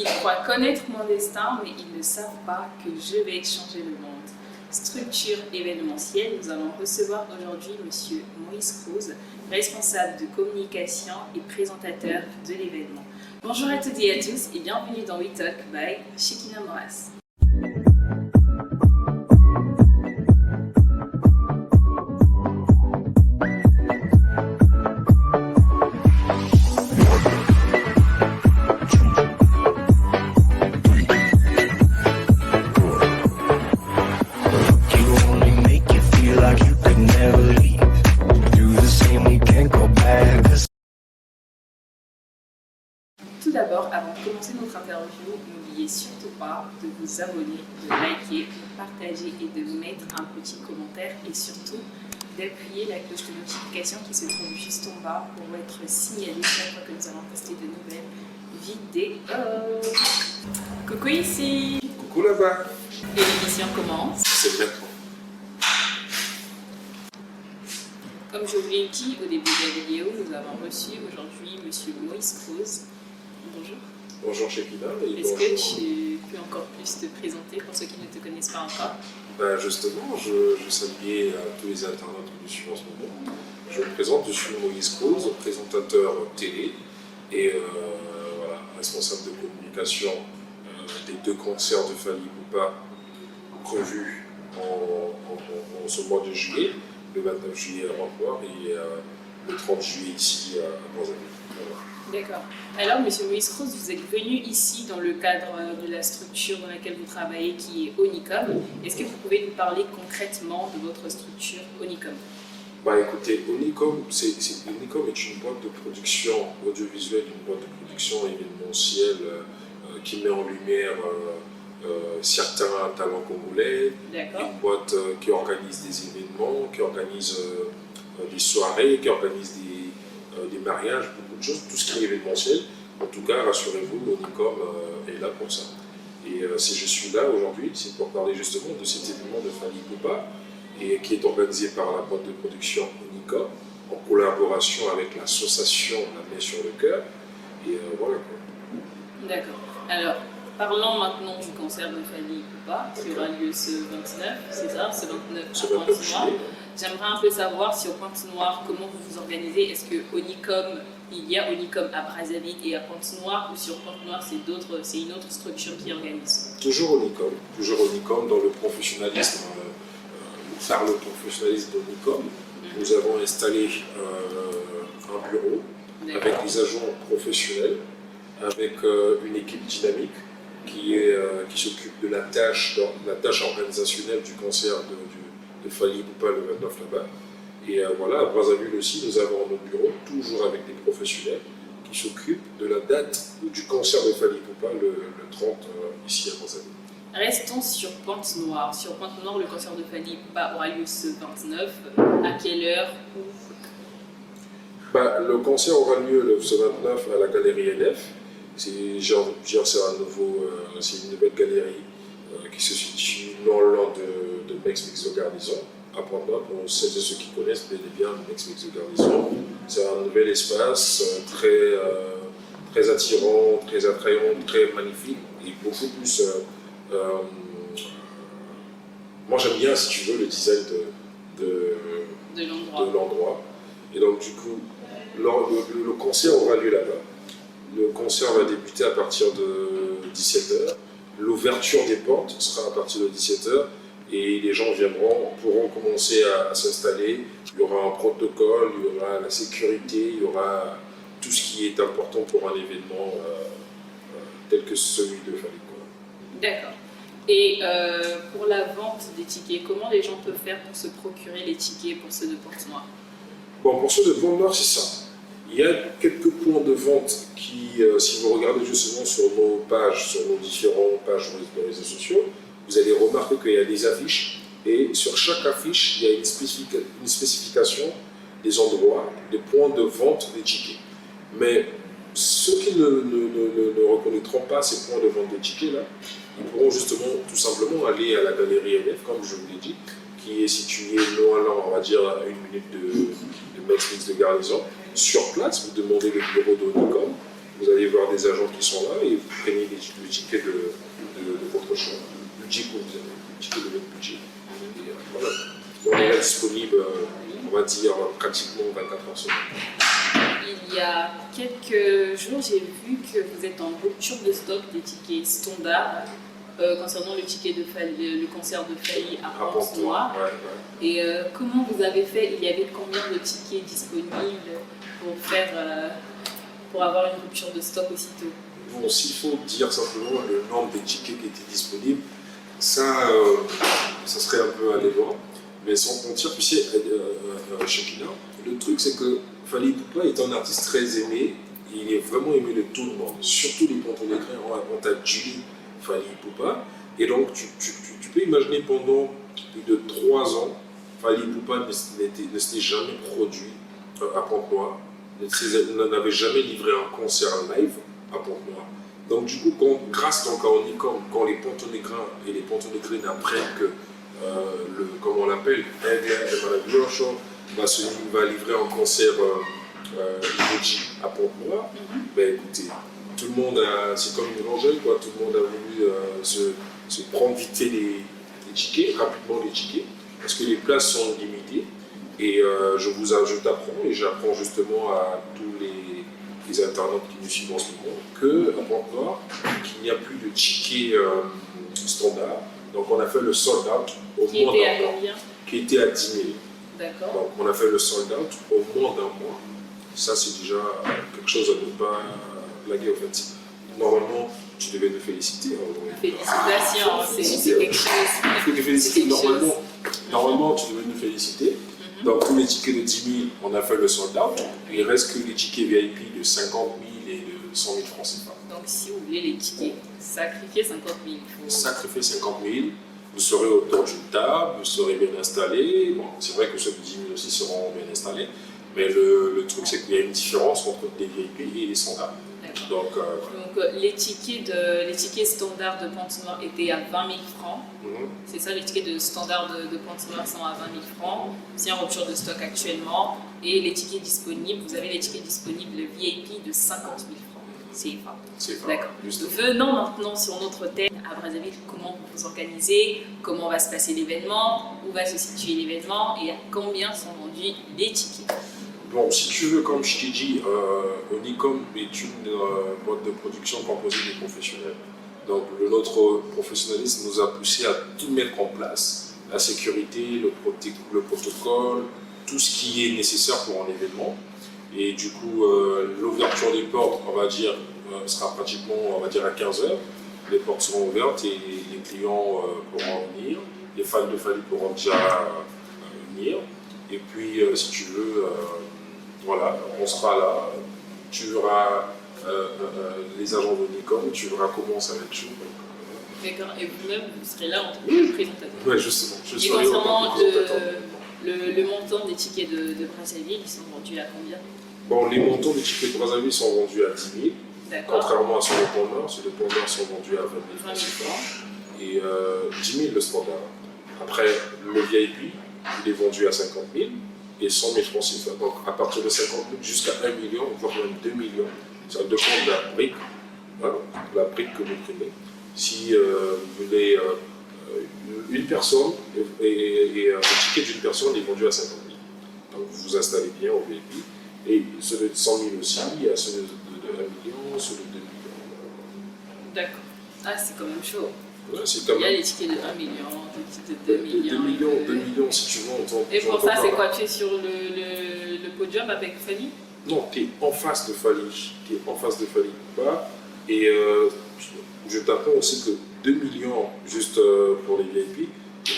Ils croient connaître mon destin, mais ils ne savent pas que je vais changer le monde. Structure événementielle, nous allons recevoir aujourd'hui Monsieur Moïse Cruz, responsable de communication et présentateur de l'événement. Bonjour à toutes et à tous et bienvenue dans We Talk by Shekina Moras. Tout d'abord, avant de commencer notre interview, n'oubliez surtout pas de vous abonner, de liker, de partager et de mettre un petit commentaire et surtout d'appuyer la cloche de notification qui se trouve juste en bas pour être signalé chaque fois que nous allons poster de nouvelles vidéos. Coucou ici. Coucou là-bas. Et l'émission commence. C'est maintenant. Comme je vous l'ai dit au début de la vidéo, nous avons reçu aujourd'hui Monsieur Moïse Cruz. Bonjour. Bonjour Shekina. Est-ce que tu peux encore plus te présenter pour ceux qui ne te connaissent pas encore? Justement, je salue à tous les internautes qui nous suivent en ce moment. Je me présente, je suis Moïse Cruz, présentateur télé et voilà, responsable de communication des deux concerts de Fally Ipupa prévus en ce mois de juillet, le 29 juillet à Romport et le 30 juillet ici à Brazzaville. Voilà. D'accord. Alors, Monsieur Moïse Cruz, vous êtes venu ici dans le cadre de la structure dans laquelle vous travaillez, qui est Onicom. Est-ce que vous pouvez nous parler concrètement de votre structure Onicom? Écoutez, Onicom est une boîte de production audiovisuelle, une boîte de production événementielle qui met en lumière certains talents congolais, une boîte qui organise des événements, qui organise des soirées, qui organise des mariages, beaucoup de choses, tout ce qui est événementiel. En tout cas, rassurez-vous, Onicom est là pour ça. Et si je suis là aujourd'hui, c'est pour parler justement de cet événement de Fally Ipupa, et qui est organisé par la boîte de production Onicom, en collaboration avec l'association La Main sur le Cœur. Et voilà quoi. D'accord. Alors, parlons maintenant du concert de Fally Ipupa, qui aura lieu ce 29, c'est ça, ce 29 à Pointe-Noire. J'aimerais un peu savoir si au Pointe-Noire, comment vous vous organisez. Est-ce que Onicom, il y a Onicom à Brazzaville et à Pointe-Noire, ou sur Pointe-Noire, c'est une autre structure qui organise? Toujours Onicom dans le professionnalisme. Par le professionnalisme d'Onicom, nous avons installé un bureau avec des agents professionnels, avec une équipe dynamique qui s'occupe de la tâche organisationnelle du concert de Fally Ipupa le 29 là-bas. Et voilà, à Brazzaville aussi, nous avons notre bureau, toujours avec des professionnels, qui s'occupent de la date du concert de Fally Ipupa le 30 ici à Brazzaville. Restons sur Pointe-Noire. Sur Pointe-Noire, le concert de Fally Ipupa aura lieu ce 29. À quelle heure? Où? Le concert aura lieu ce 29 à la galerie NF. C'est une nouvelle galerie qui se situe non loin de Mex de Garnison, à Pointe-Noire. Pour celles et ceux qui connaissent bel et bien Mex de Garnison, c'est un nouvel espace très attirant, très attrayant, très magnifique et beaucoup plus. Moi j'aime bien, si tu veux, le design de l'endroit. Et donc du coup, le concert aura lieu là-bas. Le concert va débuter à partir de 17h. L'ouverture des portes sera à partir de 17h et les gens pourront commencer à s'installer. Il y aura un protocole, il y aura la sécurité, il y aura tout ce qui est important pour un événement tel que celui de Fally. D'accord. Et pour la vente des tickets, comment les gens peuvent faire pour se procurer les tickets pour ceux de Pointe-Noire? Pour ceux de Pointe-Noire, c'est ça. Il y a quelques points de vente qui, si vous regardez justement sur nos pages, sur nos différentes pages de réseaux sociaux, vous allez remarquer qu'il y a des affiches et sur chaque affiche, il y a une spécification des endroits, des points de vente des tickets. Mais ceux qui ne reconnaîtront pas ces points de vente des tickets là, ils pourront justement tout simplement aller à la galerie NF, comme je vous l'ai dit, qui est située loin, on va dire, à 1 minute de Mex de Garnison. Sur place, vous demandez le bureau d'Onicom, vous allez voir des agents qui sont là et vous prenez du ticket de votre choix, le budget que vous avez, le ticket de votre budget. Et voilà. On est là disponible, on va dire, pratiquement 24 heures sur 24. Il y a quelques jours, j'ai vu que vous êtes en rupture de stock des tickets standards concernant le ticket de le concert de Fally à Pont-Noir. Et comment vous avez fait? Il y avait combien de tickets disponibles pour avoir une rupture de stock aussitôt? Bon, s'il faut dire simplement le nombre de tickets qui étaient disponibles, ça serait un peu aller loin. Mais sans mentir, tu sais, Shekina, le truc c'est que Fally Ipupa est un artiste très aimé. Il est vraiment aimé de tout le monde, surtout les Pontonegrin. On t'a Julie Fally Ipupa. Et donc, tu peux imaginer pendant plus de 3 ans, Fally Ipupa ne s'était jamais produit à Pont-Noir. Il n'avait jamais livré un concert live à Pont-Noir. Donc, du coup, grâce donc à Onicom, quand les Pontonegrins et les Pontonegrines apprennent que comment on l'appelle, va livrer un concert Emoji à Pont-Noir, ben écoutez, tout le monde c'est comme une évangile, quoi. Tout le monde a voulu se prendre vite fait les tickets, rapidement les tickets, parce que les places sont limitées. Et je t'apprends, et j'apprends justement à tous les internautes qui nous suivent en ce moment, qu'à Pont-Noir, qu'il n'y a plus de tickets standards. Donc on a fait le sold out au moins d'un mois, qui était à 10 000. D'accord. Donc on a fait le sold out au moins d'un mois. Ça c'est déjà quelque chose à ne pas blaguer en fait. Normalement, tu devais te féliciter. Félicitations, c'est quelque chose. Il faut te féliciter. Normalement, tu devais nous féliciter. Donc tous les tickets de 10 000, on a fait le sold out. Il reste que les tickets VIP de 50 000 et de 100 000 francs CFA. Donc si vous voulez les tickets, sacrifiez 50 000. Sacrifier 50 000, vous serez autour d'une table, vous serez bien installé. Bon, c'est vrai que ceux de 10 000 aussi seront bien installés, mais le truc c'est qu'il y a une différence entre les VIP et les standards. Donc les tickets standards de Pont-Noir étaient à 20 000 francs. C'est ça, les tickets de standard de Pont-Noir sont à 20 000 francs. C'est en rupture de stock actuellement. Et les tickets disponibles, vous avez les tickets disponibles VIP de 50 000 francs. C'est d'accord. Venons maintenant sur notre thème à Brazzaville. Comment vous vous organisez? Comment va se passer l'événement? Où va se situer l'événement? Et à combien sont vendus les tickets? Bon, si tu veux, comme je t'ai dit, Onicom est une boîte de production composée des professionnels. Donc notre professionnalisme nous a poussé à tout mettre en place. La sécurité, le protocole, tout ce qui est nécessaire pour un événement. Et du coup, l'ouverture des portes, on va dire, sera pratiquement, on va dire, à 15h. Les portes seront ouvertes et les clients pourront venir. Les fans de Fally pourront déjà venir. Et puis, si tu veux, voilà, on sera là. Tu verras les agents de Nikon, tu verras comment ça va être chaud. D'accord, et vous-même, vous serez là en tant que présentateur. Oui, justement. Et concernant le montant des tickets de Brazzaville, ils sont vendus à combien? Bon, les montants des tickets de Brazzaville sont vendus à 10 000. Contrairement à ceux de Pont-Nord, ceux de Pont-Nord sont vendus à 20 000 francs. Et 10 000 le standard. Après, le VIP, il est vendu à 50 000 et 100 000 francs CFA. Donc à partir de 50 000 jusqu'à 1 million, voire même 2 millions. Ça dépend de la brique, hein, la brique que vous prenez. Si vous voulez une personne, et le ticket d'une personne est vendu à 50 000. Donc vous vous installez bien au VIP. Et ceux de 100 000 aussi, il y a ceux de 1 million, ceux de 2 millions. D'accord. Ah, c'est quand même chaud. Ouais, il y a les tickets de 1 million, des tickets de 2 millions. 2 millions si tu veux. Et pour ça, c'est quoi? Tu es sur le podium avec Fally? Non, tu es en face de Fally. Tu es en face de Fally Ipupa. Et je t'apprends aussi que 2 millions, juste pour les VIP,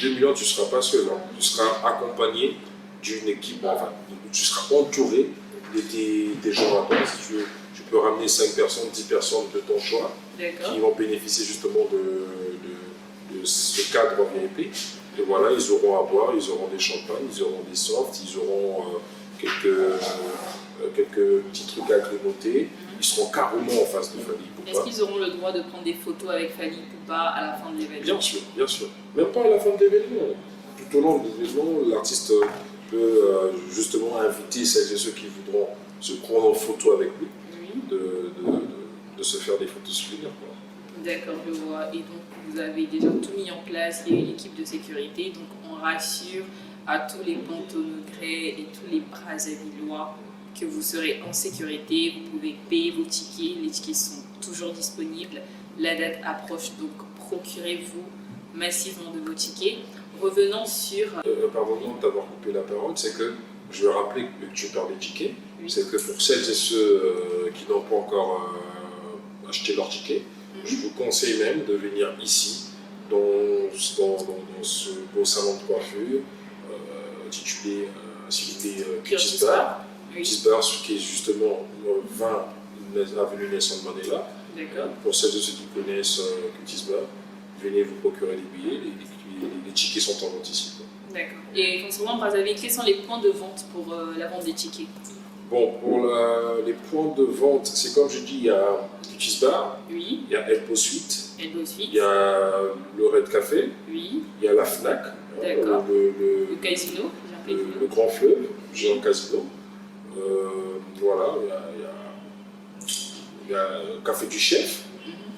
2 millions, tu ne seras pas seul. Hein. Tu seras accompagné d'une équipe, enfin, tu seras entouré de tes gens à toi. Si tu peux ramener 5 personnes, 10 personnes de ton choix qui vont bénéficier justement de ce cadre VIP. Et voilà, ils auront à boire, ils auront des champagnes, ils auront des softs, ils auront quelques petits trucs à grignoter. Ils seront carrément en face de Fally Ipupa. Est-ce qu'ils auront le droit de prendre des photos avec Fally Ipupa à la fin de l'événement? Bien sûr, bien sûr. Même pas à la fin de l'événement. Tout au long de l'événement, l'artiste peut justement inviter celles et ceux qui voudront se prendre en photo avec lui, de se faire des photos souvenirs. D'accord, je vois. Et donc, vous avez déjà tout mis en place, il y a une équipe de sécurité, donc on rassure à tous les Pontonegrais et tous les Brazzavillois que vous serez en sécurité, vous pouvez payer vos tickets, les tickets sont toujours disponibles, la date approche, donc procurez-vous massivement de vos tickets. Revenons sur... Pardon de t'avoir coupé la parole, c'est que je veux rappeler que tu parles des tickets, Oui. c'est que pour celles et ceux qui n'ont pas encore acheté leur ticket, je vous conseille même de venir ici, dans ce beau salon de coiffure, intitulé Curtis Bar. Curtis Bar, qui est justement 20 avenue Nelson Mandela. D'accord. Pour celles et ceux qui connaissent Curtis Bar, venez vous procurer les billets, les tickets sont en vente ici. D'accord. Et concernant Brazzaville, quels sont les points de vente pour la vente des tickets? Bon, pour les points de vente, c'est comme je dis, il y a Curtis Bar, Oui. il y a Elbow Suite, Elbow Suite. il y a le Red Café, Oui. il y a la Fnac, D'accord. le Casino. le Grand Fleuve, Géant Casino. Voilà, il y a le Café du Chef,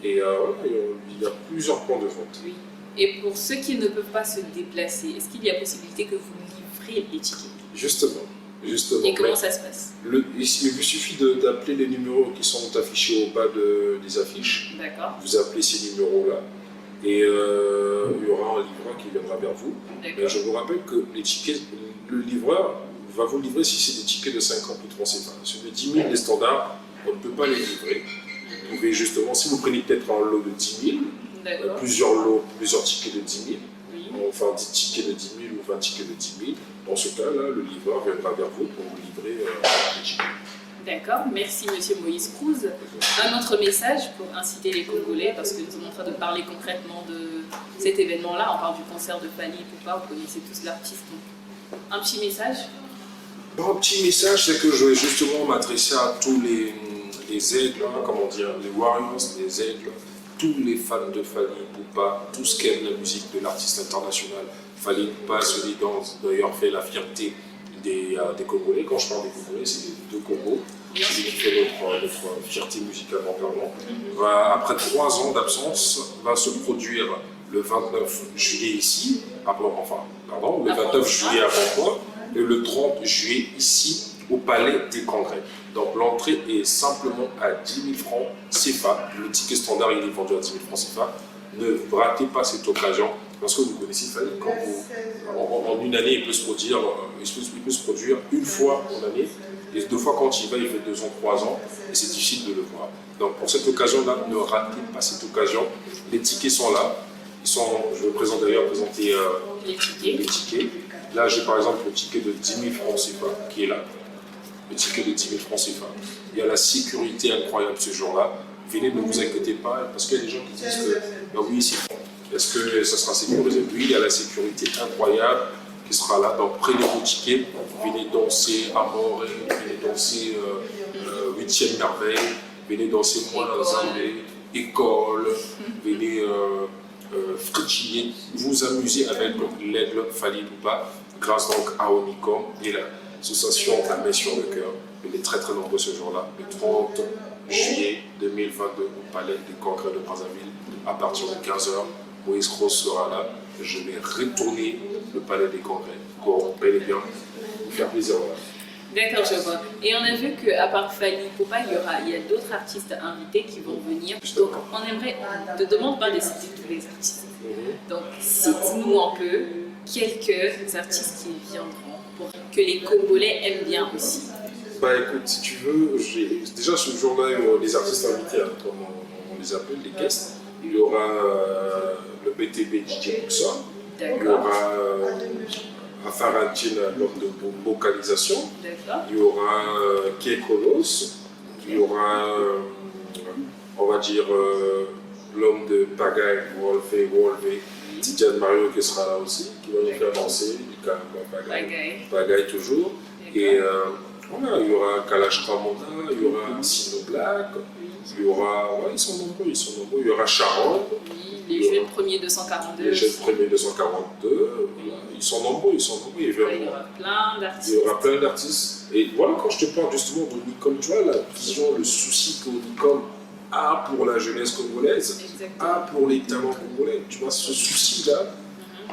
et il y a plusieurs points de vente. Oui. Et pour ceux qui ne peuvent pas se déplacer, est-ce qu'il y a possibilité que vous livrez les tickets? Justement. Et comment ça se passe? Il vous suffit d'appeler les numéros qui sont affichés au bas des affiches. D'accord. Vous appelez ces numéros-là et il y aura un livreur qui viendra vers vous. Mais je vous rappelle que les tickets, le livreur va vous livrer si c'est des tickets de 50 ou 30 CFA. Sur les 10 000, les standards, on ne peut pas les livrer. Vous pouvez justement, si vous prenez peut-être un lot de 10 000, plusieurs lots, plusieurs tickets de 10 000, oui. Enfin 10 tickets de 10 000 ou 20 tickets de 10 000, dans ce cas-là, le livreur viendra vers vous pour vous livrer les tickets. D'accord, merci Monsieur Moïse Cruz. Un autre message pour inciter les Congolais, parce que nous sommes en train de parler concrètement de cet événement-là, on parle du concert de Fally Ipupa, vous connaissez tous l'artiste. Un petit message? Bon, un petit message, c'est que je vais justement m'adresser à tous les aigles, comment dire, les warriors, les aigles, tous les fans de Fally Ipupa, tous qui aiment la musique de l'artiste international. Fally Ipupa, celui dont d'ailleurs fait la fierté des Congolais. Quand je parle des Congolais, c'est les deux Congos. Celui qui fait notre fierté musicalement parlant. Après 3 ans d'absence, va se produire le 29 juillet ici, le 29 juillet à Pamplona, et le 30 juillet ici au Palais des Congrès. Donc l'entrée est simplement à 10 000 francs CFA. Le ticket standard il est vendu à 10 000 francs CFA. Ne ratez pas cette occasion parce que vous connaissez Fally. En une année, il peut se produire une fois en année. Et 2 fois quand il va, il fait 2 ans, 3 ans. Et c'est difficile de le voir. Donc pour cette occasion-là, ne ratez pas cette occasion. Les tickets sont là. Je vais d'ailleurs présenter les tickets. Là, j'ai par exemple le ticket de 10 000 francs CFA qui est là. Le ticket de 10 000 francs CFA. Il y a la sécurité incroyable ce jour-là. Venez, ne vous inquiétez pas, parce qu'il y a des gens qui disent que oui, c'est bon. Est-ce que ça sera sécurisé? Oui, il y a la sécurité incroyable qui sera là. Donc prenez vos tickets, venez danser Amore, venez danser 8e merveille, venez danser Moi Zambé, École, venez frétiller, vous amuser avec l'aigle Fally Ipupa, grâce donc à Onicom et l'association La Main sur le Cœur. Il est très très nombreux ce jour-là, le 30 juillet 2022 au Palais des Congrès de Brazzaville, à partir de 15 h. Moïse Cruz sera là. Je vais retourner le Palais des Congrès pour bel et bien vous faire plaisir. Voilà. D'accord, je vois. Et on a vu qu'à part Fally Ipupa, il y a d'autres artistes invités qui vont venir. Donc on aimerait, on ne te demande pas de citer tous les artistes. Donc cite-nous un peu quelques artistes qui viendront pour que les Congolais aiment bien aussi. Bah écoute, si tu veux, déjà ce jour-là, les artistes invités, comme on les appelle, les guests. Il y aura le BTB DJ Buxa. Il y aura Afaradine, l'homme de vocalisation. Il y aura Kekolos. Il y aura, on va dire, l'homme de Pagaille, Wolvé, Tidiane Mario qui sera là aussi, qui va nous faire danser. Pagaille toujours. Et voilà, il y aura Kalash Kamonda, il y aura Sino Black. Il y aura, ils sont nombreux. Il y aura Sharon. Oui, les jeunes premiers 242. Les jeunes premiers 242. Voilà. Ils sont nombreux. Il y aura plein d'artistes. Il y aura plein d'artistes. Et voilà, quand je te parle justement de Onicom, tu vois la vision, le souci que Onicom A pour la jeunesse congolaise, Exactement. A pour les talents congolais. Tu vois, ce souci-là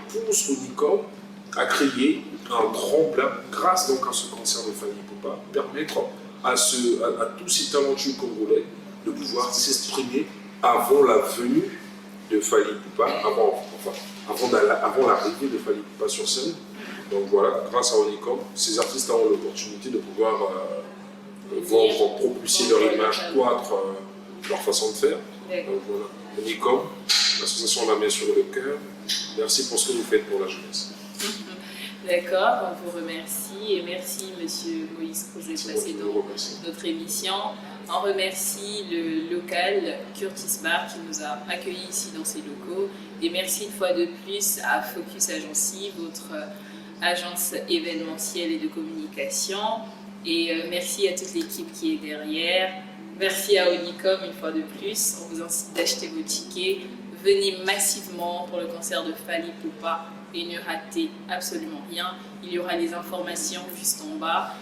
pousse Onicom à créer un tremplin grâce donc à ce concert de Fally Ipupa, permettre à tous ces talentueux congolais de pouvoir s'exprimer avant la venue de Fally Ipupa, avant l'arrivée de Fally Ipupa sur scène. Donc voilà, grâce à Onicom, ces artistes ont l'opportunité de pouvoir vendre, propulser leur image, croître leur façon de faire. Donc voilà, Onicom, l'association La Main sur le cœur, merci pour ce que vous faites pour la jeunesse. D'accord, on vous remercie et merci Monsieur Moïse Crozet de passer dans notre émission. On remercie le local Curtis Bar qui nous a accueillis ici dans ses locaux et merci une fois de plus à Focus Agency, votre agence événementielle et de communication, et merci à toute l'équipe qui est derrière. Merci à Onicom une fois de plus. On vous incite d'acheter vos tickets. Venez massivement pour le concert de Fally Ipupa et ne ratez absolument rien. Il y aura les informations juste en bas.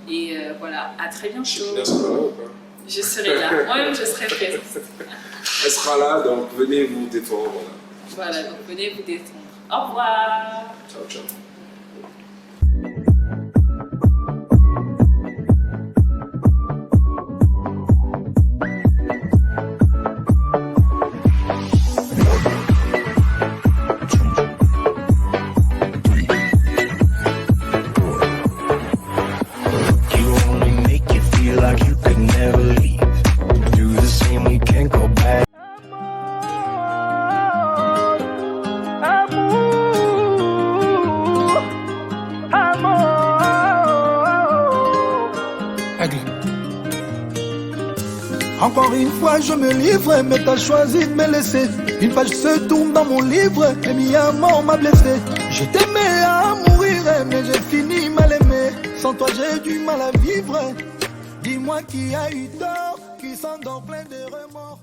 Et voilà, à très bientôt. Chipina sera là ou pas? Je serai là. Moi-même, je serai présente. Elle sera là, donc venez vous détendre. Voilà, donc venez vous détendre. Au revoir. Ciao, ciao. Encore une fois je me livre, mais t'as choisi de me laisser. Une page se tourne dans mon livre, et mi amour m'a blessé. Je t'aimais à mourir, mais j'ai fini mal aimé. Sans toi j'ai du mal à vivre. Dis-moi qui a eu tort, qui s'endort plein de remords.